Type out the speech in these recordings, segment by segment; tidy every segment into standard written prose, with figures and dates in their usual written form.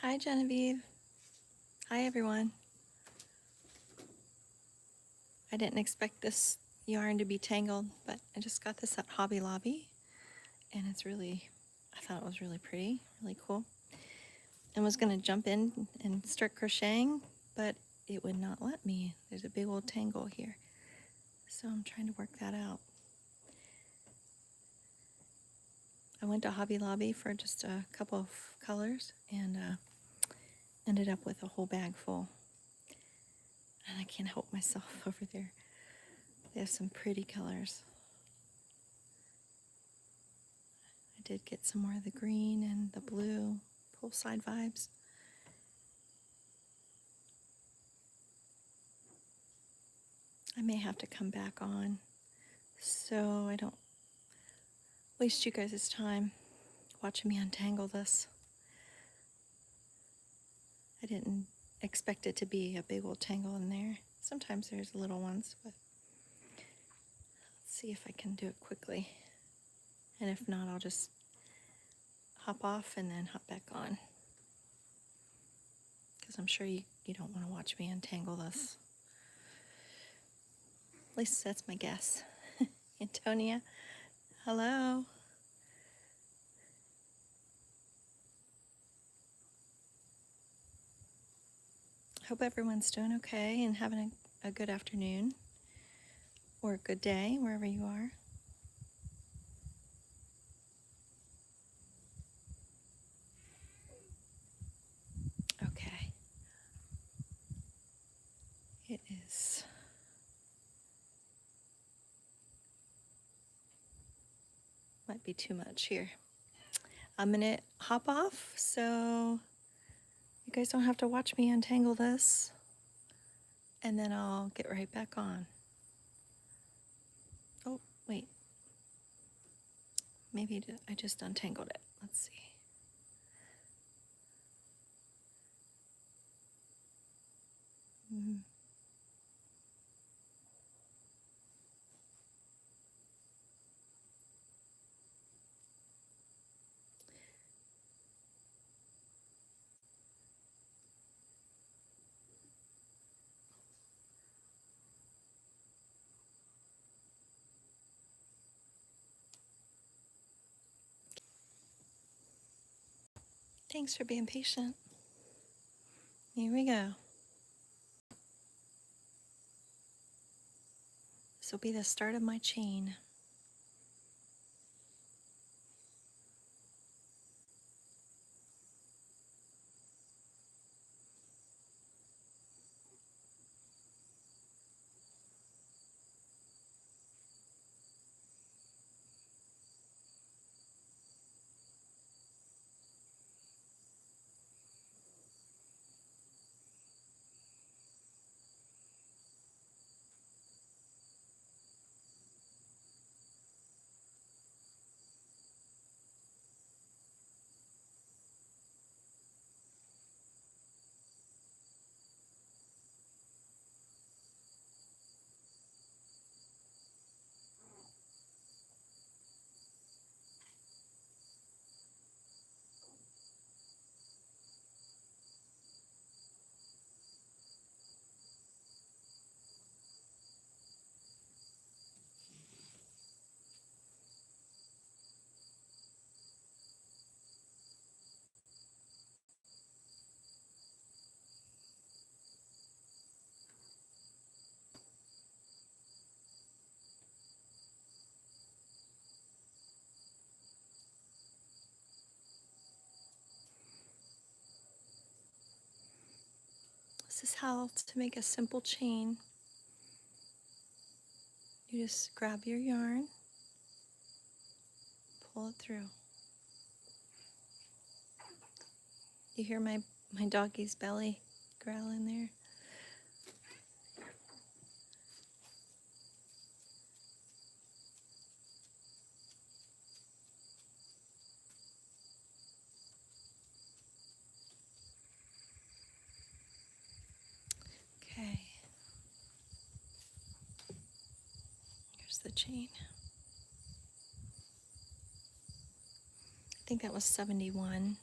Hi Genevieve. Hi everyone. I didn't expect this yarn to be tangled, but I just got this at Hobby Lobby and I thought it was really pretty, really cool. And was gonna jump in and start crocheting, but it would not let me. There's a big old tangle here. So I'm trying to work that out. I went to Hobby Lobby for just a couple of colors and ended up with a whole bag full. And I can't help myself over there. They have some pretty colors. I did get some more of the green and the blue, poolside vibes. I may have to come back on so I don't waste you guys' time watching me untangle this. I didn't expect it to be a big old tangle in there. Sometimes there's little ones, but let's see if I can do it quickly. And if not, I'll just hop off and then hop back on. Because I'm sure you don't want to watch me untangle this. At least that's my guess. Antonia, hello. Hope everyone's doing okay and having a good afternoon or a good day wherever you are. Okay. It is might be too much here. I'm gonna hop off so you guys don't have to watch me untangle this, and then I'll get right back on. Oh, wait. Maybe I just untangled it. Let's see. Thanks for being patient. Here we go. This will be the start of my chain. This is how to make a simple chain. You just grab your yarn, pull it through. You hear my doggy's belly growling there? Okay. Here's the chain. I think that was 71.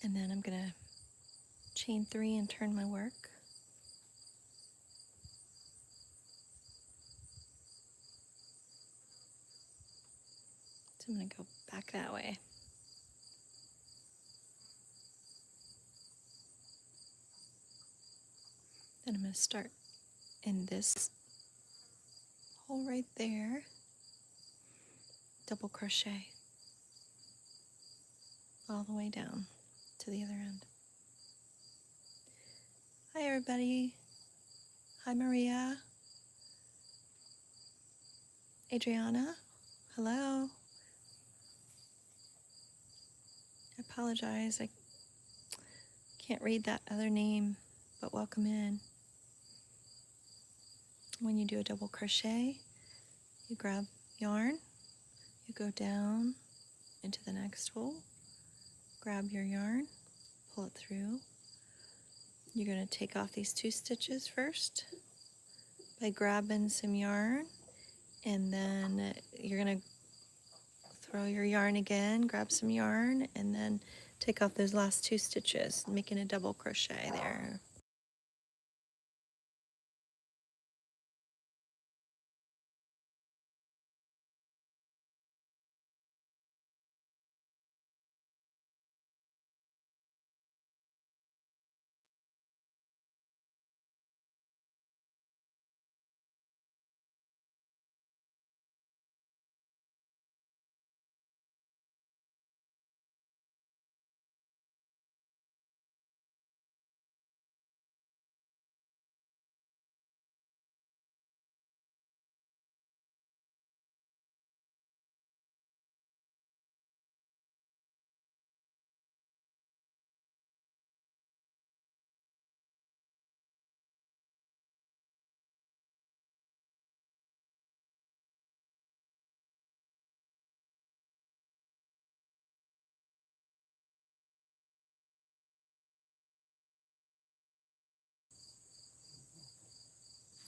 And then I'm going to chain 3 and turn my work. So I'm going to go back that way. Then I'm going to start in this hole right there, double crochet all the way down to the other end. Hi everybody. Hi Maria. Adriana. Hello. I apologize. I can't read that other name, but welcome in. When you do a double crochet, you grab yarn, you go down into the next hole, grab your yarn, pull it through. You're going to take off these 2 stitches first by grabbing some yarn, and then you're going to throw your yarn again, grab some yarn, and then take off those last 2 stitches, making a double crochet there.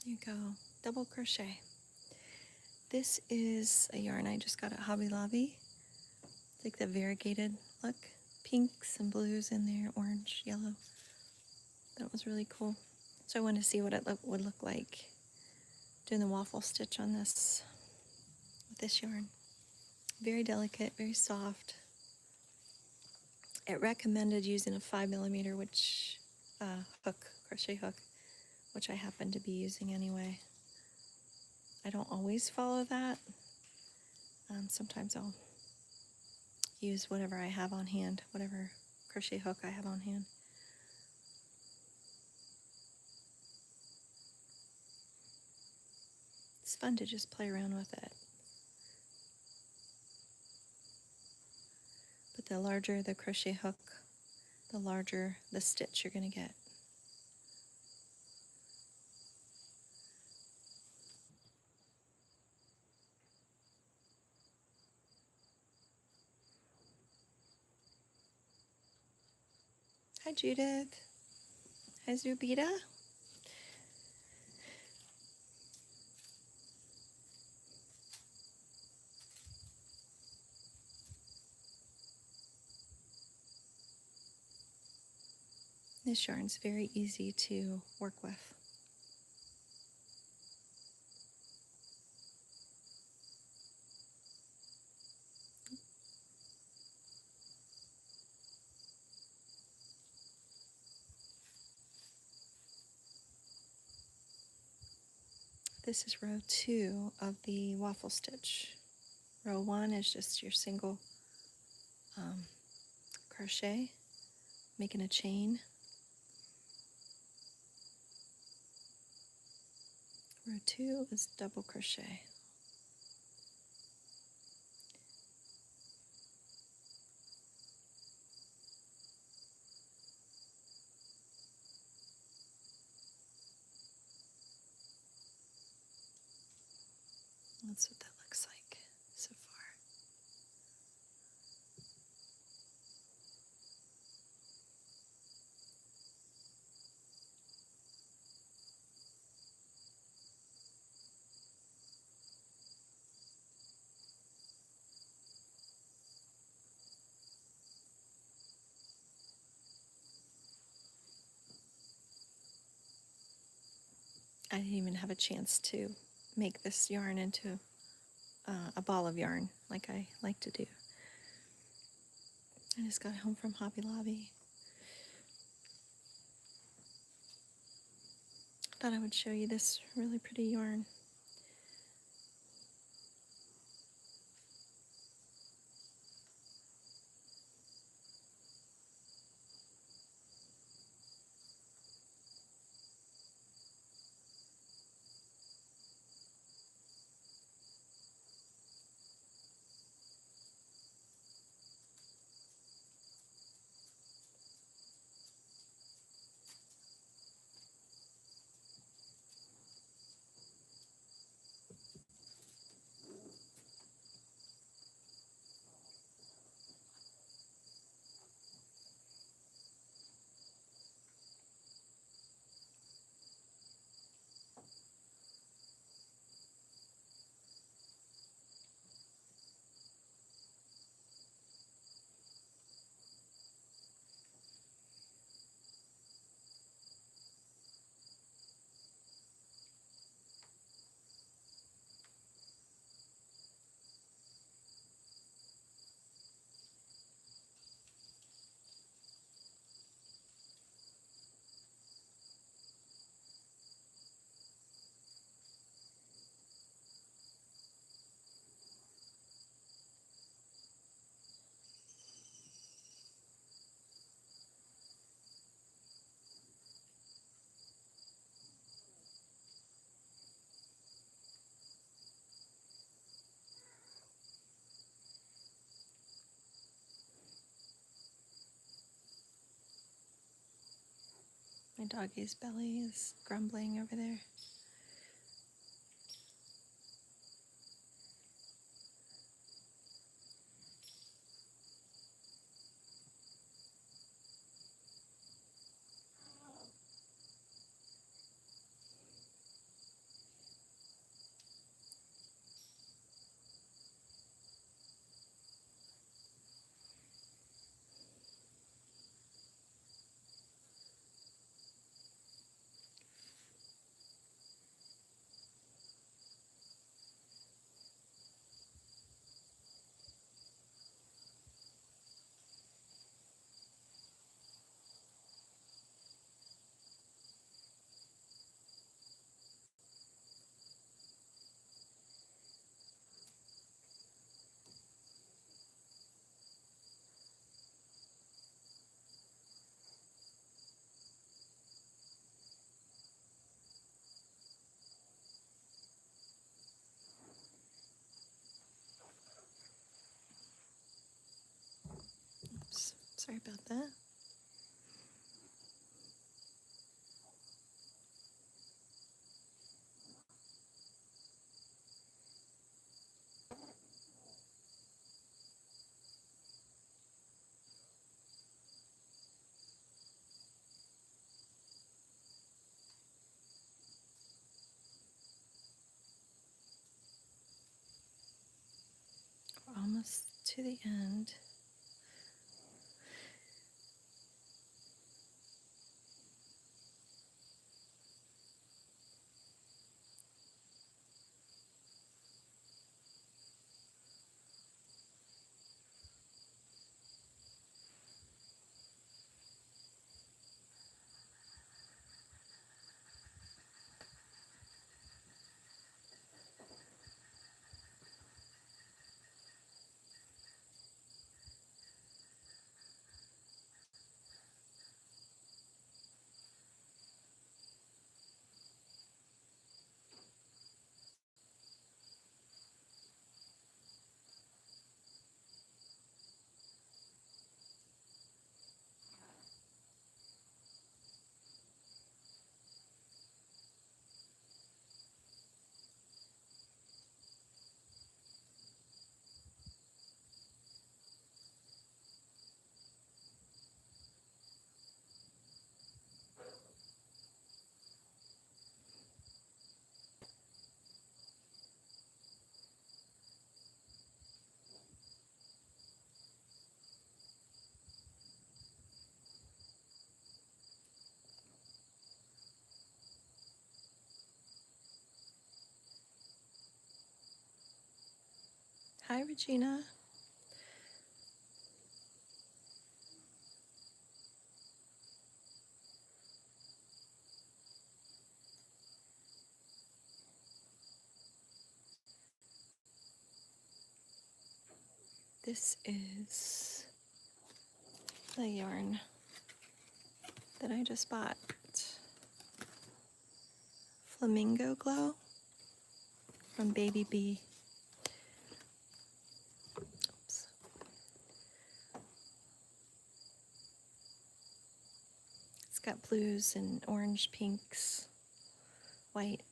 There you go, double crochet. This is a yarn I just got at Hobby Lobby. It's like the variegated look, pinks and blues in there, orange, yellow. That was really cool. So I wanted to see what it would look like doing the waffle stitch on this with this yarn. Very delicate, very soft. It recommended using a 5mm hook, crochet hook, which I happen to be using anyway. I don't always follow that. Sometimes I'll use whatever I have on hand, whatever crochet hook I have on hand. It's fun to just play around with it. But the larger the crochet hook, the larger the stitch you're going to get. Hi Judith. Hi Zubita. This yarn's very easy to work with. This is row 2 of the waffle stitch. Row 1 is just your single crochet, making a chain. Row 2 is double crochet. That's what that looks like so far. I didn't even have a chance to make this yarn into a ball of yarn like I like to do. I just got home from Hobby Lobby. Thought I would show you this really pretty yarn. My doggy's belly is grumbling over there. Oops, sorry about that. We're almost to the end. Hi, Regina. This is the yarn that I just bought. Flamingo Glow from Baby Bee. Oops. It's got blues and orange, pinks, white.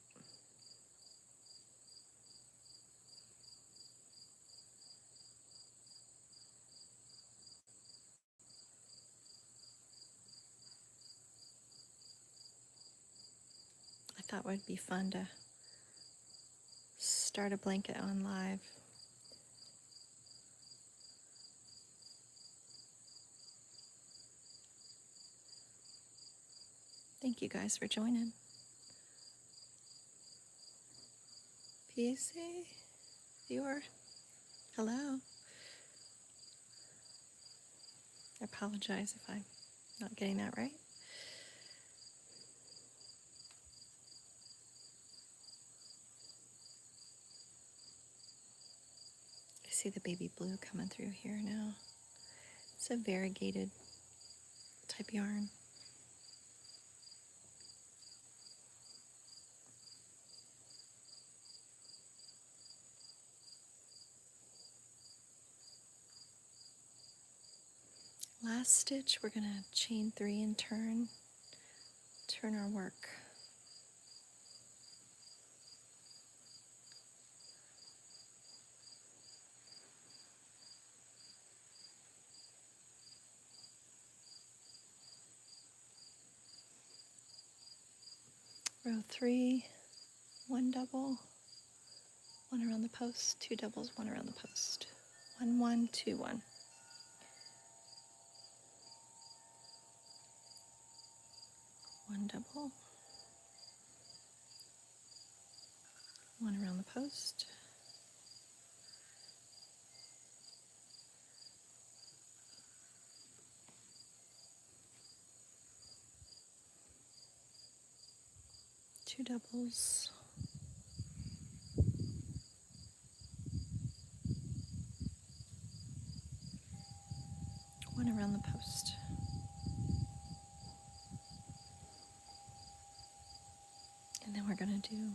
I thought it would be fun to start a blanket on live. Thank you guys for joining. PC viewer, hello. I apologize if I'm not getting that right. I see the baby blue coming through here now. It's a variegated type yarn. Last stitch, we're gonna chain 3 and turn our work. Row 3, 1 double, 1 around the post, 2 doubles, 1 around the post. 1, 1, 2, 1. 1 double, 1 around the post. 2 doubles, 1 around the post. And then we're going to do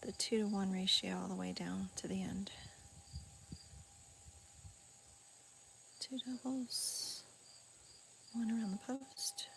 the 2 to 1 ratio all the way down to the end. 2 doubles, 1 around the post.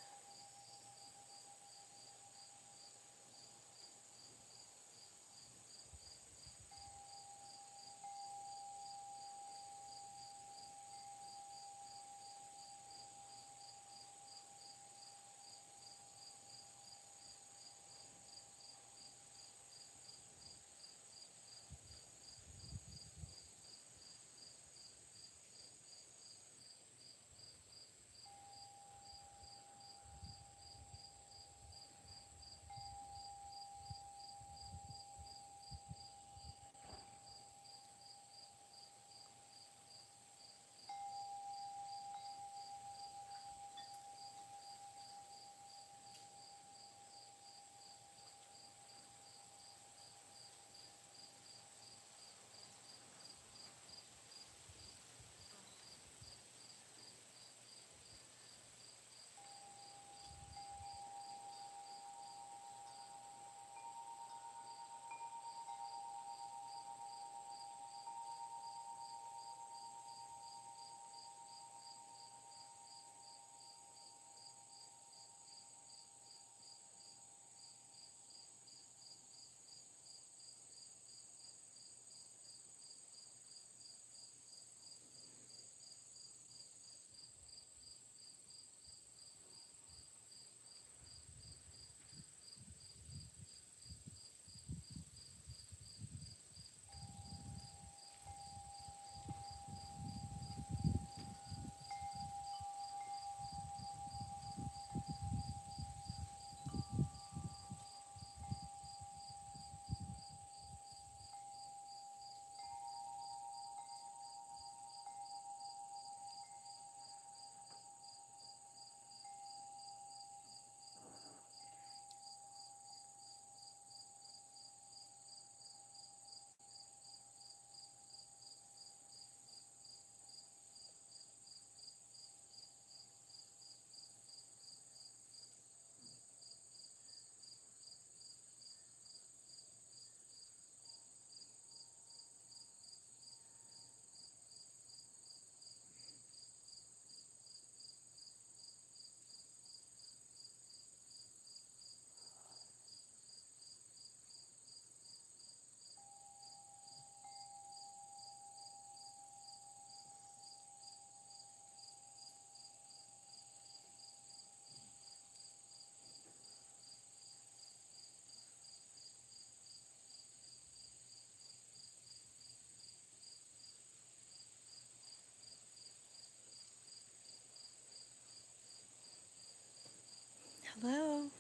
Hello.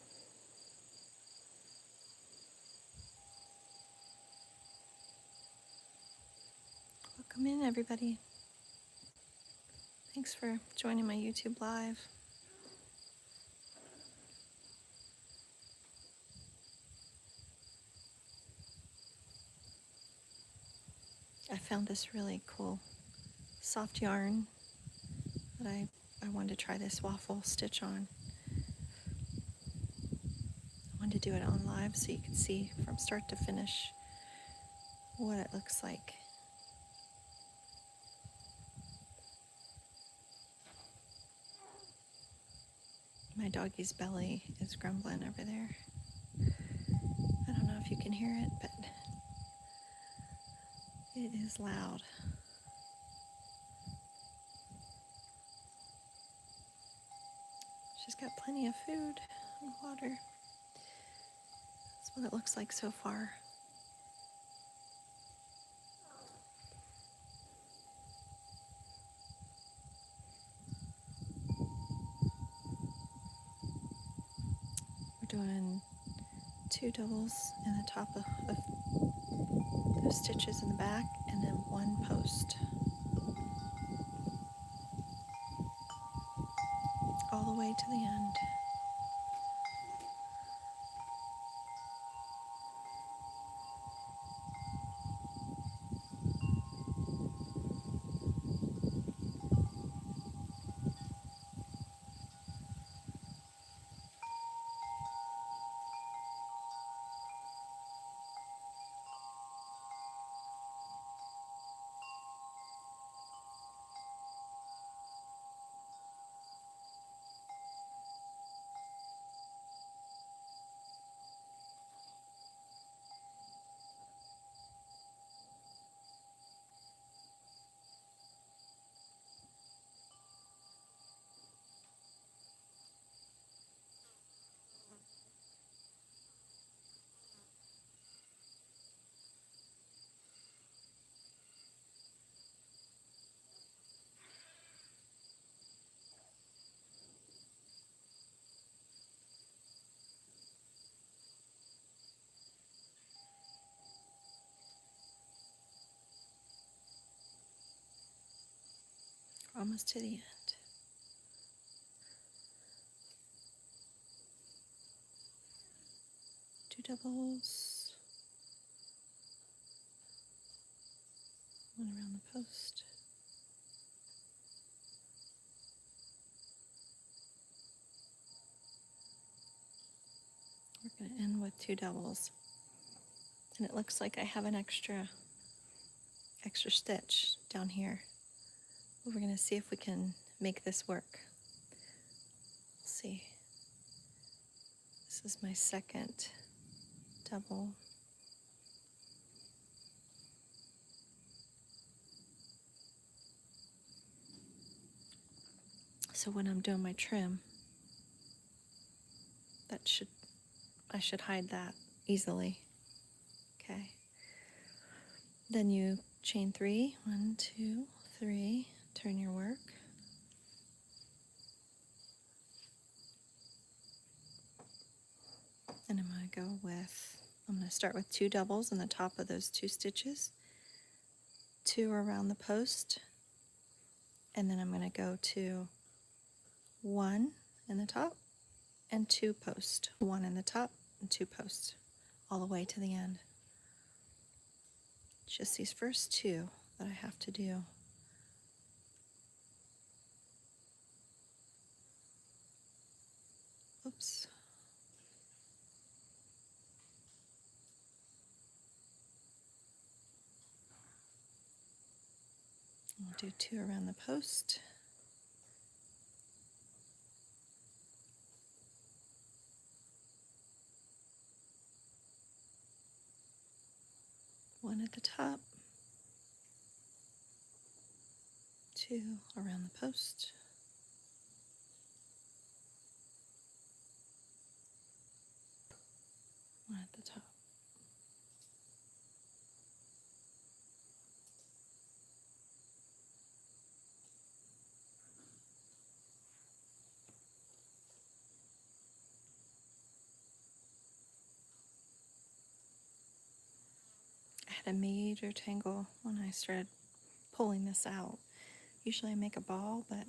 Welcome in, everybody. Thanks for joining my YouTube Live. I found this really cool soft yarn that I wanted to try this waffle stitch on. I wanted to do it on live so you could see from start to finish what it looks like. My doggy's belly is grumbling over there. I don't know if you can hear it, but it is loud. She's got plenty of food and water. That's what it looks like so far. We're doing 2 doubles in the top of those stitches in the back, and then 1 post all the way to the end. We're almost to the end. Two doubles, 1 around the post. We're going to end with 2 doubles. And it looks like I have an extra stitch down here. We're going to see if we can make this work. We'll see. This is my second double. So when I'm doing my trim, I should hide that easily. Okay. Then you chain 3, 1, 2, 3, turn your work. And I'm going to start with 2 doubles on the top of those 2 stitches, 2 around the post, and then I'm going to go to 1 in the top and 2 post, 1 in the top and 2 posts, all the way to the end. Just these first 2 that I have to do. Oops. We'll do 2 around the post. One at the top, 2 around the post, one at the top. had a major tangle when I started pulling this out. Usually I make a ball, but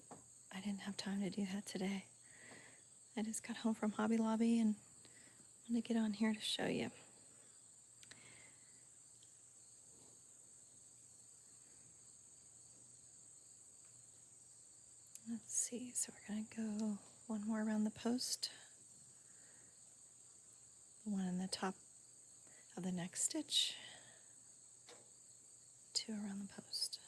I didn't have time to do that today. I just got home from Hobby Lobby and wanted to get on here to show you. Let's see, so we're going to go one more around the post, one in the top of the next stitch, two around the post.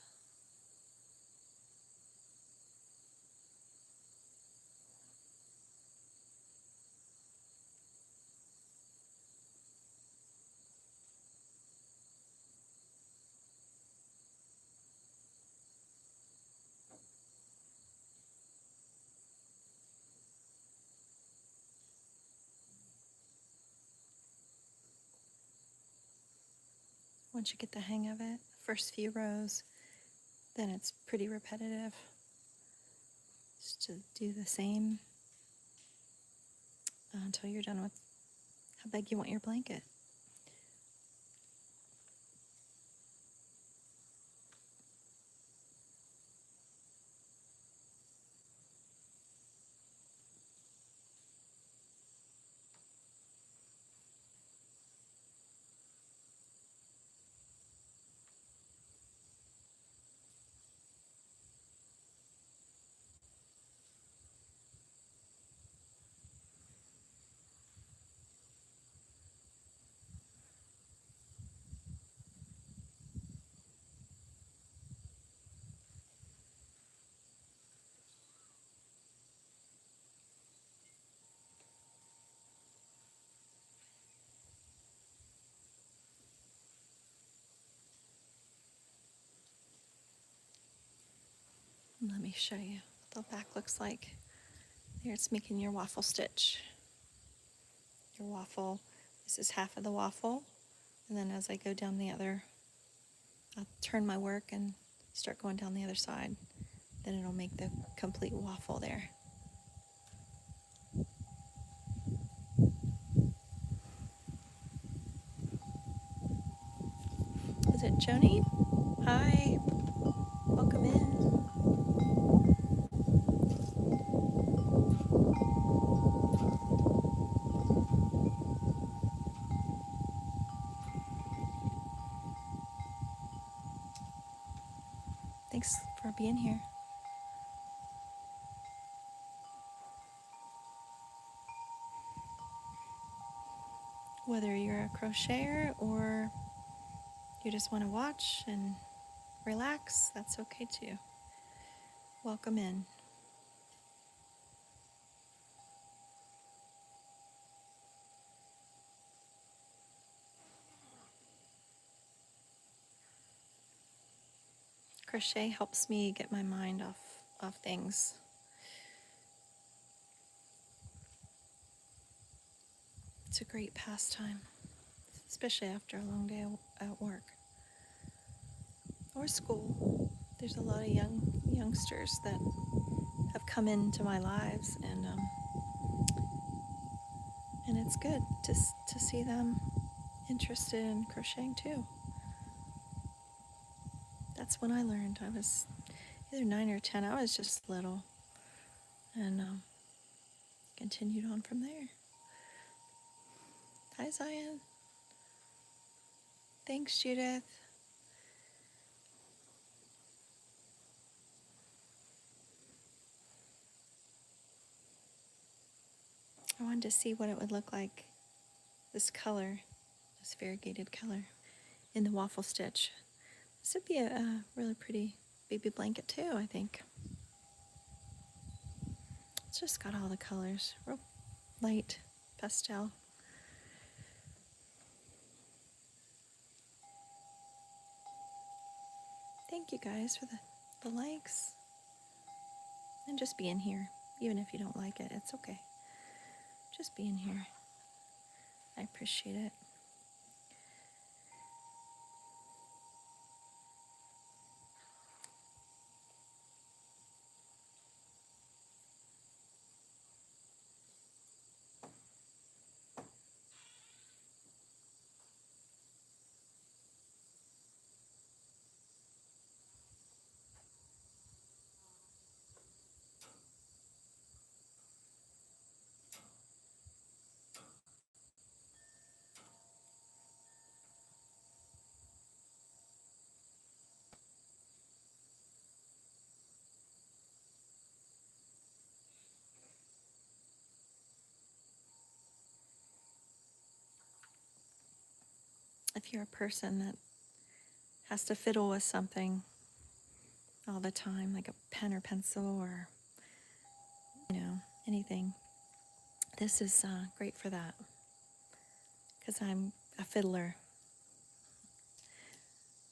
Once you get the hang of it, first few rows, then it's pretty repetitive. Just to do the same until you're done with how big you want your blanket. Let me show you what the back looks like. There it's making your waffle stitch. Your waffle, this is half of the waffle, and then as I go down the other, I'll turn my work and start going down the other side. Then it'll make the complete waffle there. Is it Joni? Hi, welcome in. Thanks for being here. Whether you're a crocheter or you just want to watch and relax, that's okay too. Welcome in. Crochet helps me get my mind off things. It's a great pastime, especially after a long day at work or school. There's a lot of youngsters that have come into my lives, and it's good to see them interested in crocheting too. That's when I learned. I was either 9 or 10. I was just little, and continued on from there. Hi, Zion. Thanks, Judith. I wanted to see what it would look like, this color, this variegated color, in the waffle stitch. This would be a really pretty baby blanket too, I think. It's just got all the colors, real light pastel. Thank you guys for the likes. And just being here, even if you don't like it, it's okay. Just being here. I appreciate it. if you're a person that has to fiddle with something all the time, like a pen or pencil or, anything, this is great for that, because I'm a fiddler.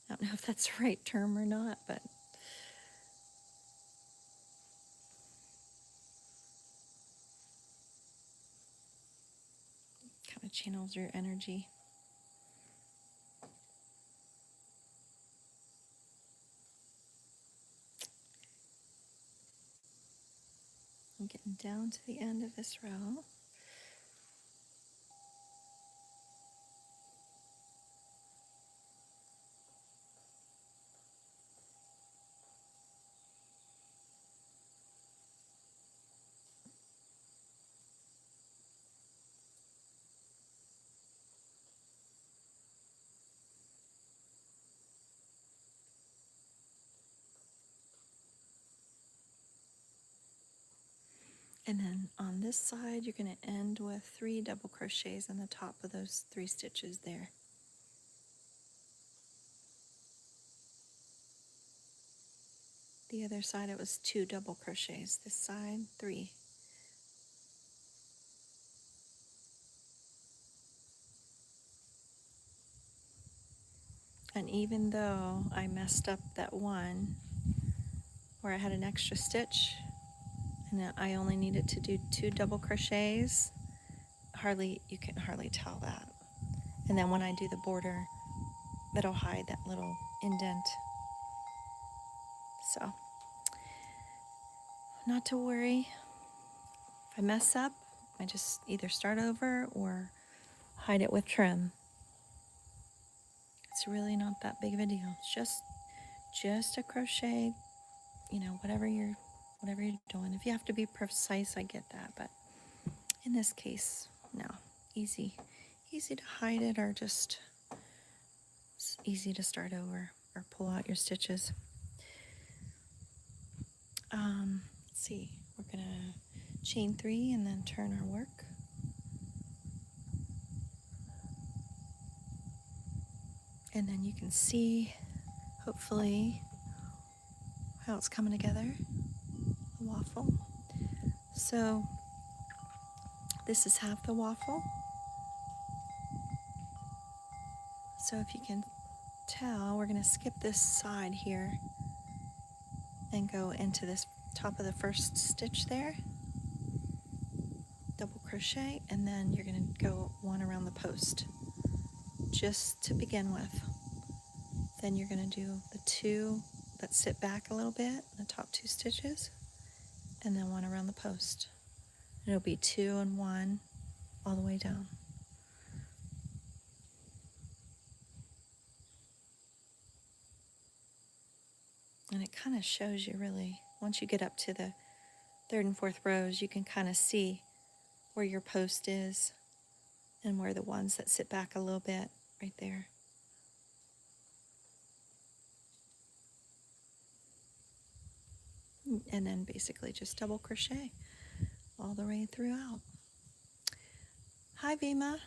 I don't know if that's the right term or not, but kind of channels your energy. I'm getting down to the end of this row. And then on this side, you're going to end with 3 double crochets on the top of those 3 stitches there. The other side, it was 2 double crochets. This side, 3. And even though I messed up that one where I had an extra stitch and I only needed to do 2 double crochets, you can hardly tell that. And then when I do the border, that'll hide that little indent. So, not to worry. If I mess up, I just either start over or hide it with trim. It's really not that big of a deal. It's just a crochet, whatever you're doing. If you have to be precise, I get that, but in this case, no. Easy to hide it, or just it's easy to start over or pull out your stitches. Let's see, we're gonna chain 3 and then turn our work. And then you can see, hopefully, how it's coming together, the waffle. So this is half the waffle. So if you can tell, we're going to skip this side here and go into this top of the first stitch there, double crochet, and then you're going to go 1 around the post just to begin with. Then you're going to do the 2 that sit back a little bit, the top 2 stitches, and then 1 around the post. It'll be 2 and 1 all the way down. And it kind of shows you, really, once you get up to the 3rd and 4th rows, you can kind of see where your post is and where the ones that sit back a little bit, right there. And then basically just double crochet all the way throughout. Hi, Vima.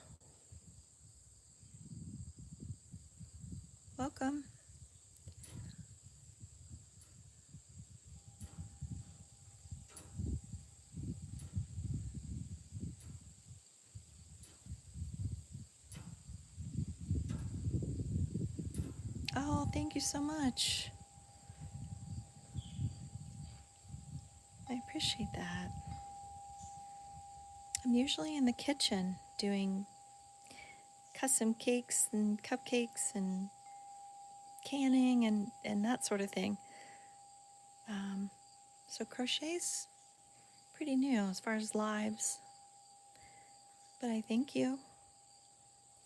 Welcome. Oh, thank you so much. I appreciate that. I'm usually in the kitchen doing custom cakes and cupcakes and canning and that sort of thing. So crochet's pretty new as far as lives. But I thank you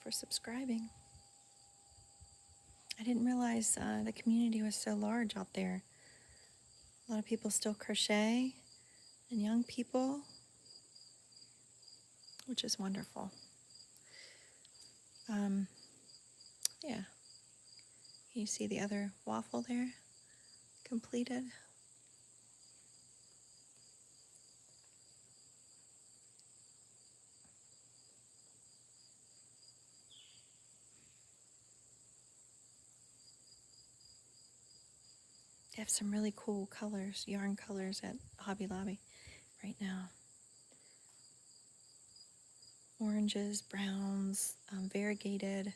for subscribing. I didn't realize the community was so large out there. A lot of people still crochet, and young people, which is wonderful. Yeah. You see the other waffle there, completed. They have some really cool colors, yarn colors at Hobby Lobby right now. Oranges, browns, variegated.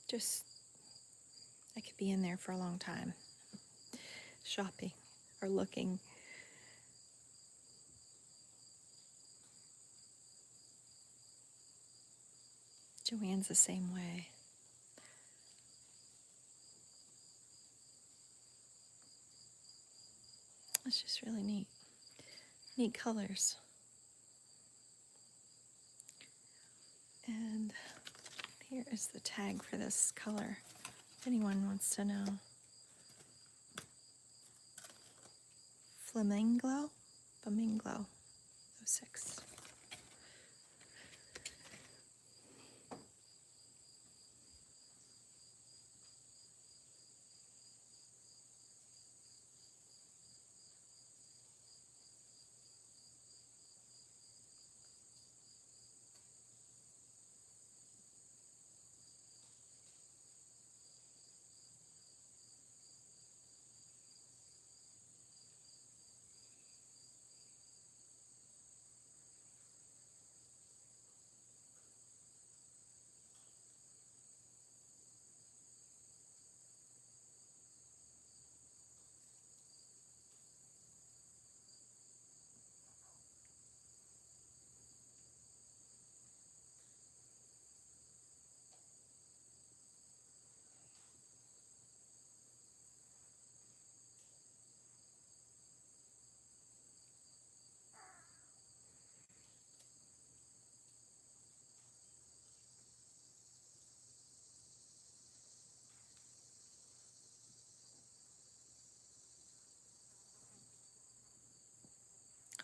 Just, I could be in there for a long time, shopping or looking. Joanne's the same way. It's just really neat. Neat colors. And here is the tag for this color, if anyone wants to know. Flamingo 06.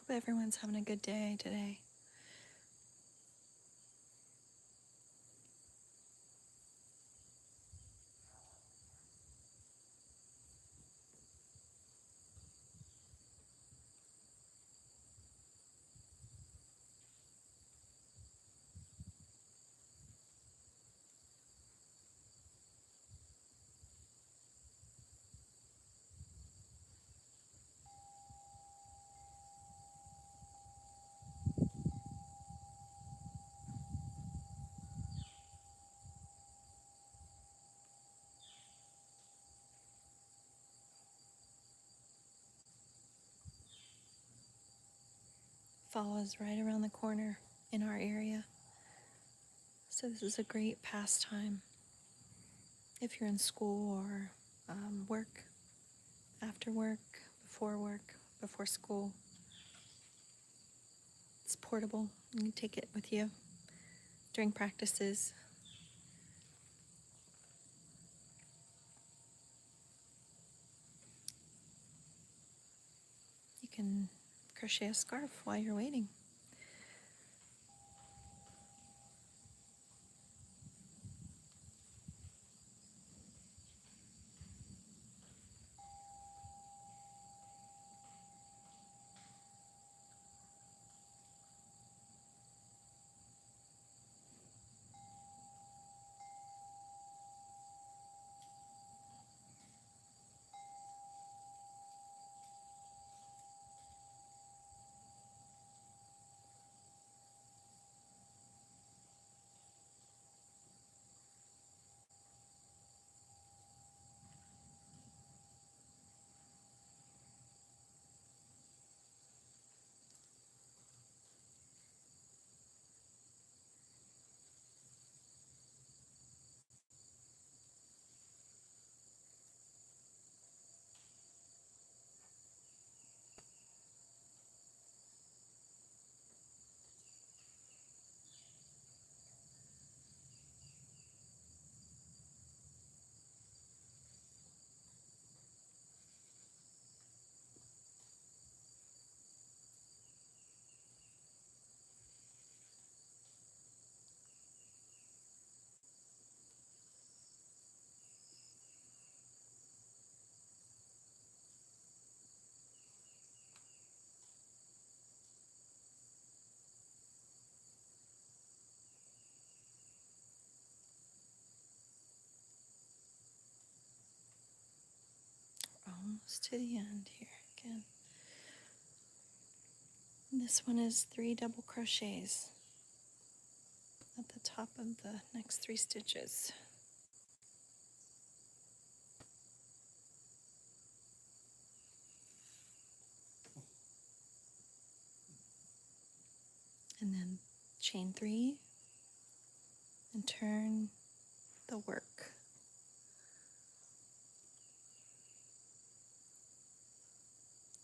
Hope everyone's having a good day today. Fall is right around the corner in our area. So this is a great pastime if you're in school or work, after work, before school. It's portable. You can take it with you during practices. You can crochet a scarf while you're waiting. almost to the end here again. And this one is 3 double crochets at the top of the next 3 stitches. And then chain 3 and turn the work.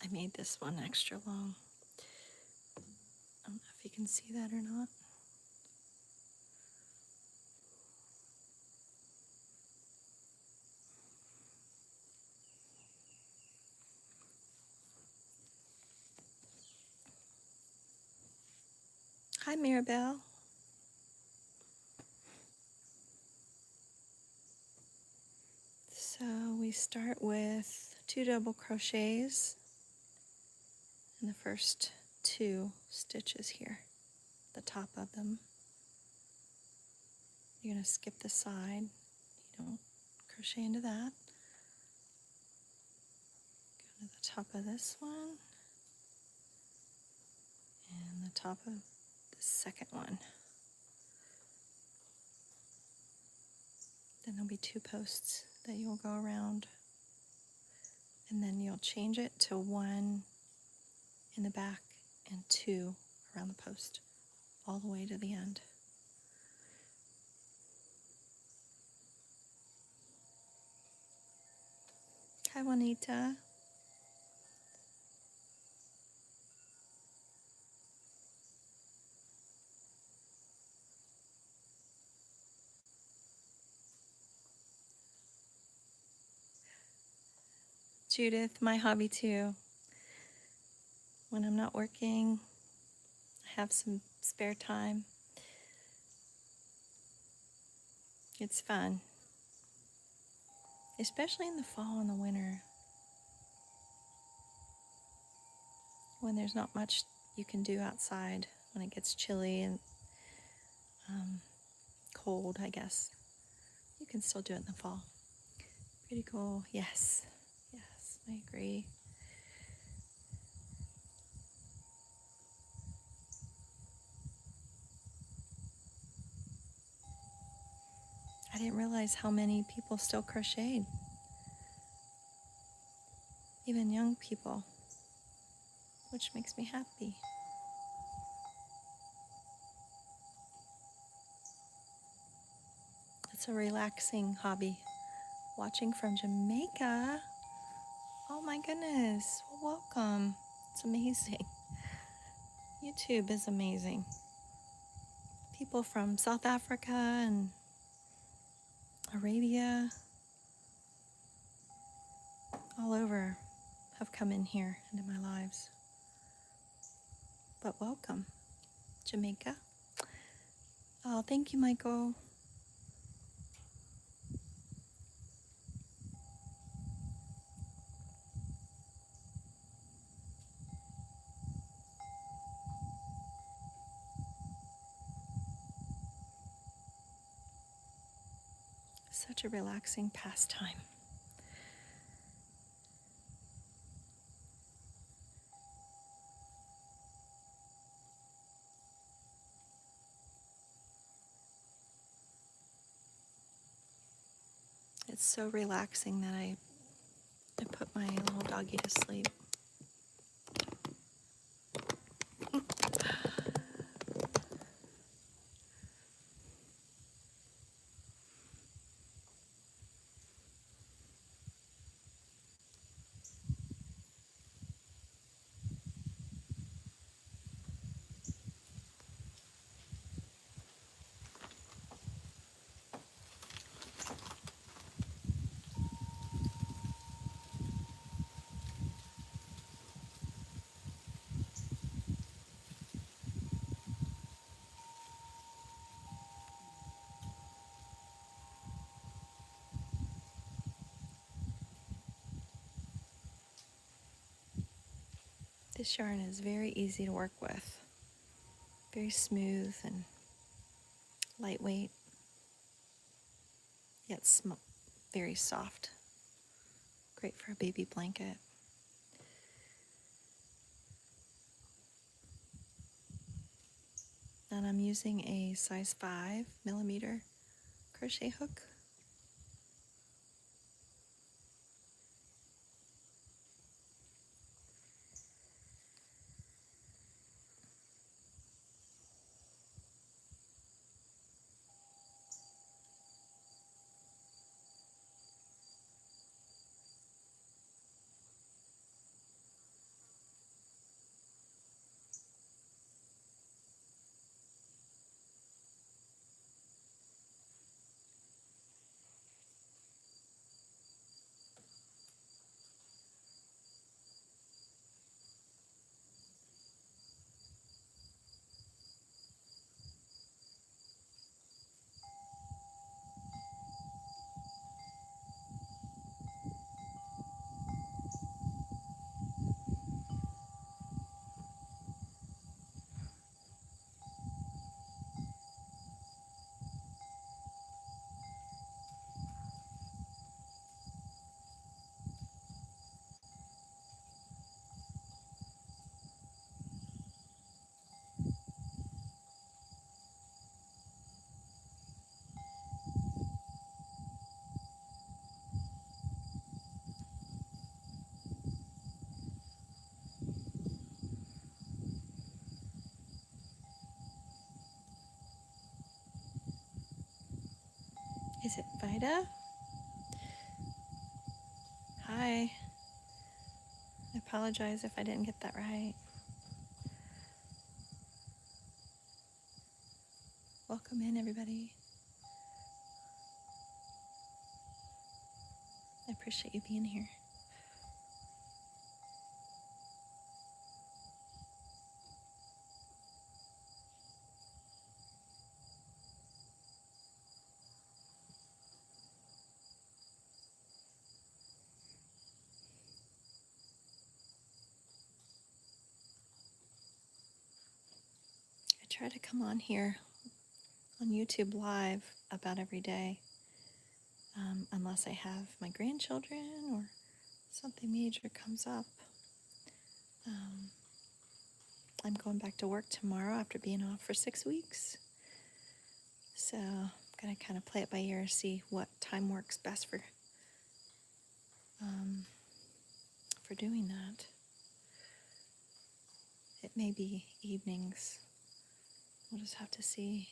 I made this one extra long. I don't know if you can see that or not. Hi, Mirabelle. So we start with 2 double crochets in the first 2 stitches here, the top of them. You're going to skip the side. You don't crochet into that. Go to the top of this one and the top of the second one. Then there'll be 2 posts that you'll go around, and then you'll change it to 1 in the back and 2 around the post all the way to the end. Hi, Juanita. Judith, my hobby too. When I'm not working, I have some spare time. It's fun, especially in the fall and the winter, when there's not much you can do outside, when it gets chilly and cold, I guess. You can still do it in the fall. Pretty cool. Yes, yes, I agree. I didn't realize how many people still crocheted, even young people, which makes me happy. It's a relaxing hobby. Watching from Jamaica. Oh my goodness. Well, welcome. It's amazing. YouTube is amazing. People from South Africa and Arabia, all over, have come in here into my lives. But welcome, Jamaica. Oh, thank you, Michael. Such a relaxing pastime. It's so relaxing that I put my little doggy to sleep. This yarn is very easy to work with. Very smooth and lightweight, yet very soft, Great for a baby blanket. And I'm using a size 5mm crochet hook. Is it Vida? Hi. I apologize if I didn't get that right. Welcome in, everybody. I appreciate you being here. I try to come on here on YouTube Live about every day, unless I have my grandchildren or something major comes up. I'm going back to work tomorrow after being off for 6 weeks. So I'm going to kind of play it by ear, see what time works best for doing that. It may be evenings. We'll just have to see.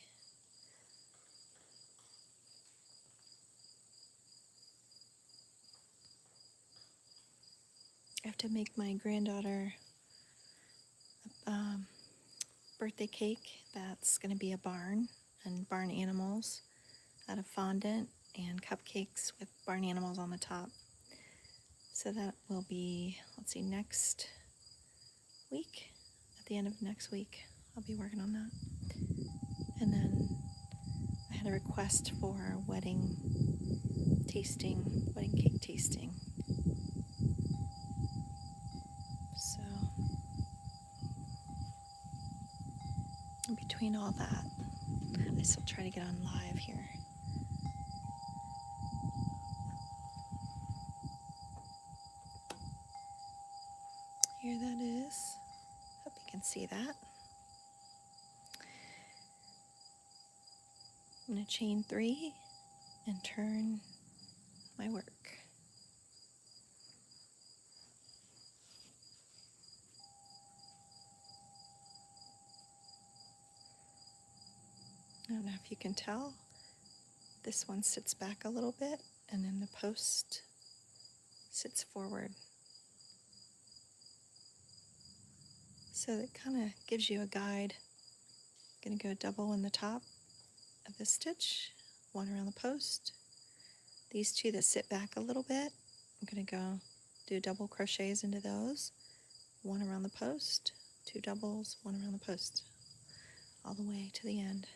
I have to make my granddaughter a birthday cake that's going to be a barn and barn animals out of fondant and cupcakes with barn animals on the top. So that will be, let's see, next week. At the end of next week, I'll be working on that. And then I had a request for wedding cake tasting. So between all that, I still try to get on live here. Here that is. Hope you can see that. I'm going to chain 3 and turn my work. I don't know if you can tell, this one sits back a little bit and then the post sits forward. So it kind of gives you a guide. I'm going to go double in the top of this stitch, 1 around the post. These 2 that sit back a little bit, I'm going to go do double crochets into those, 1 around the post, 2 doubles, 1 around the post, all the way to the end.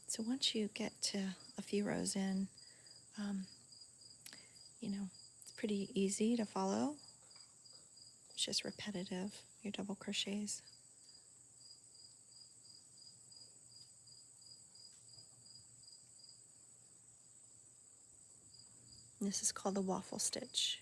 So once you get to a few rows in, it's pretty easy to follow. It's just repetitive, your double crochets. And this is called the waffle stitch.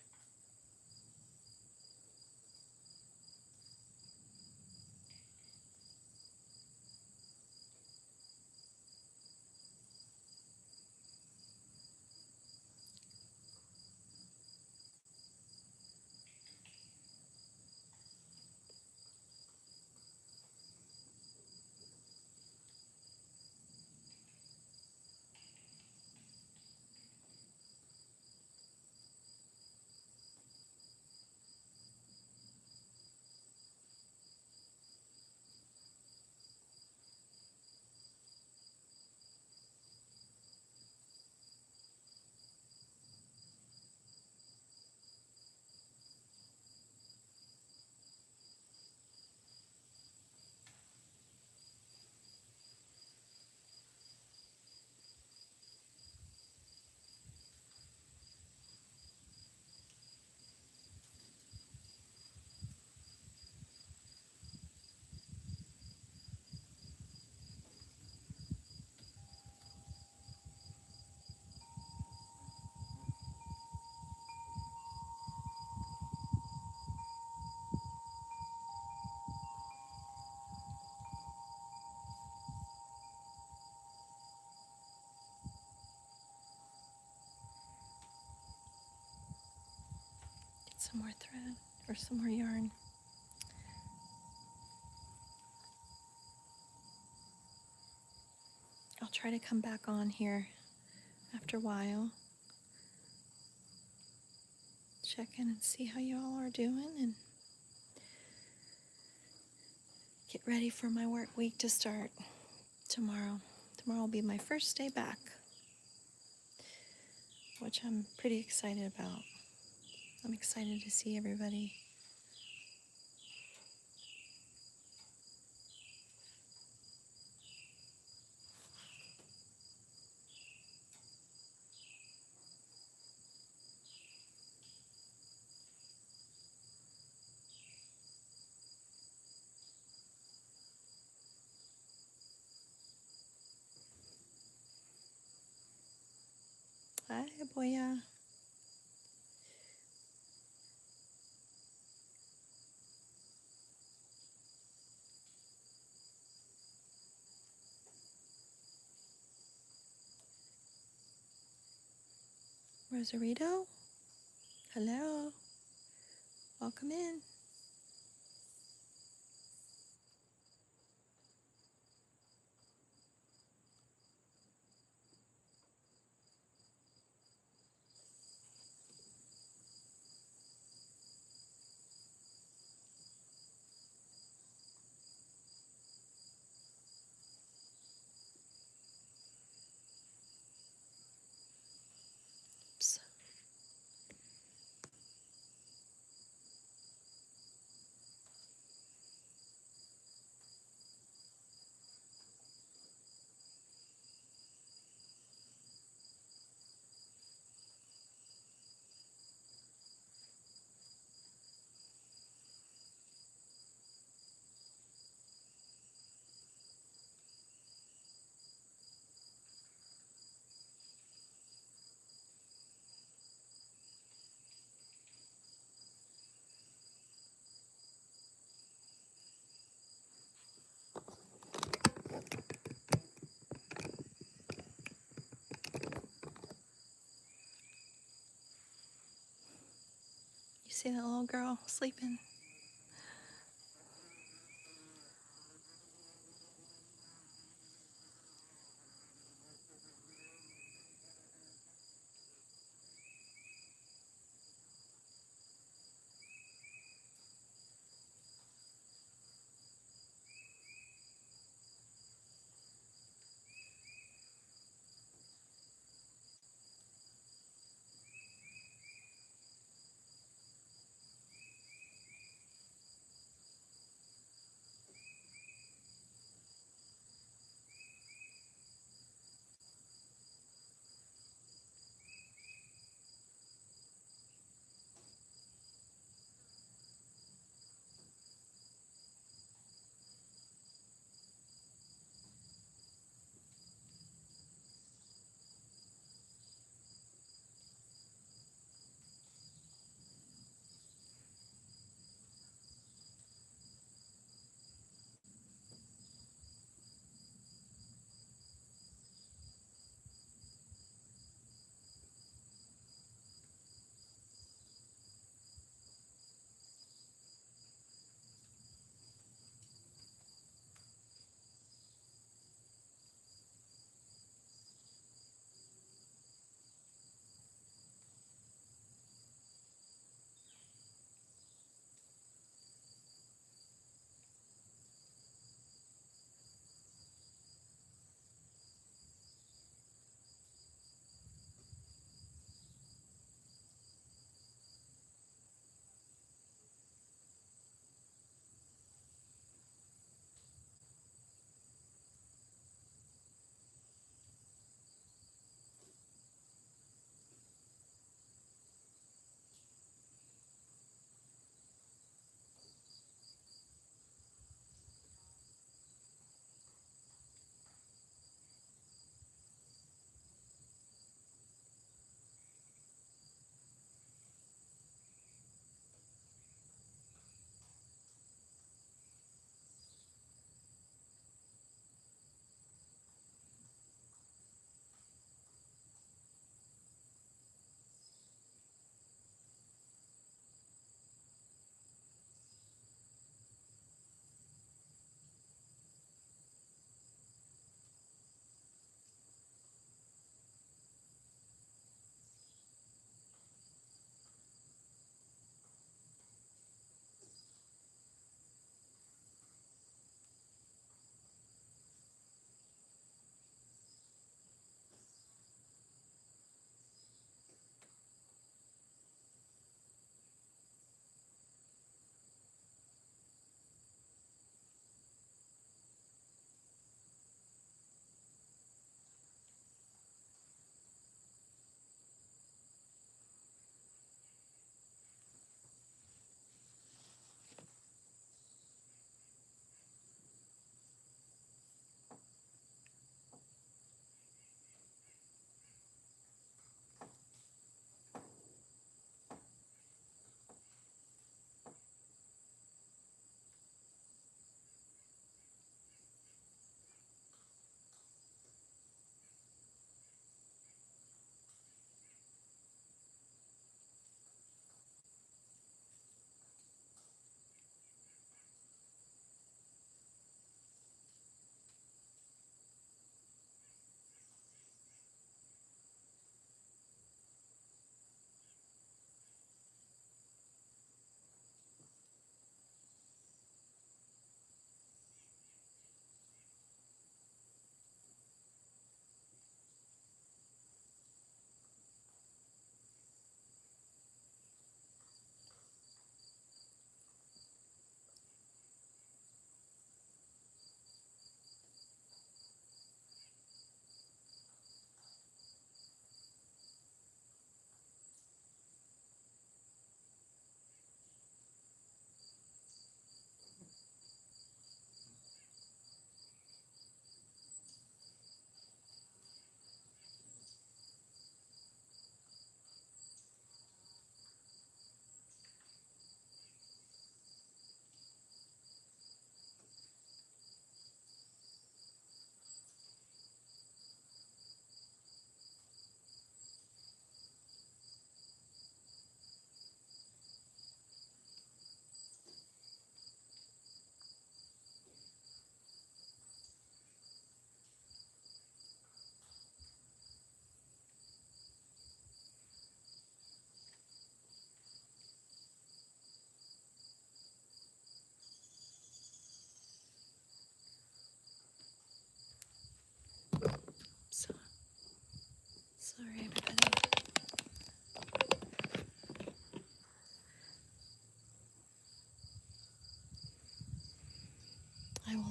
Get some more thread or some more yarn. I'll try to come back on here after a while. Check in and see how you all are doing and get ready for my work week to start tomorrow. Tomorrow will be my first day back, which I'm pretty excited about. I'm excited to see everybody. Hi, Boya. Rosarito. Hello. Welcome in. Oops. You see that little girl sleeping?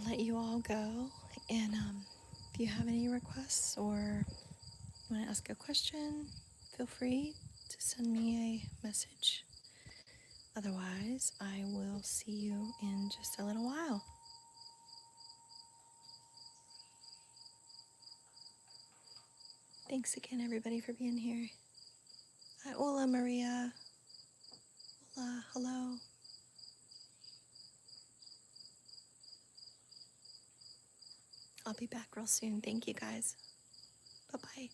I'll let you all go. And if you have any requests or want to ask a question, feel free to send me a message. Otherwise, I will see you in just a little while. Thanks again, everybody, for being here. Hola, Maria. Hola, hello. I'll be back real soon. Thank you, guys. Bye-bye.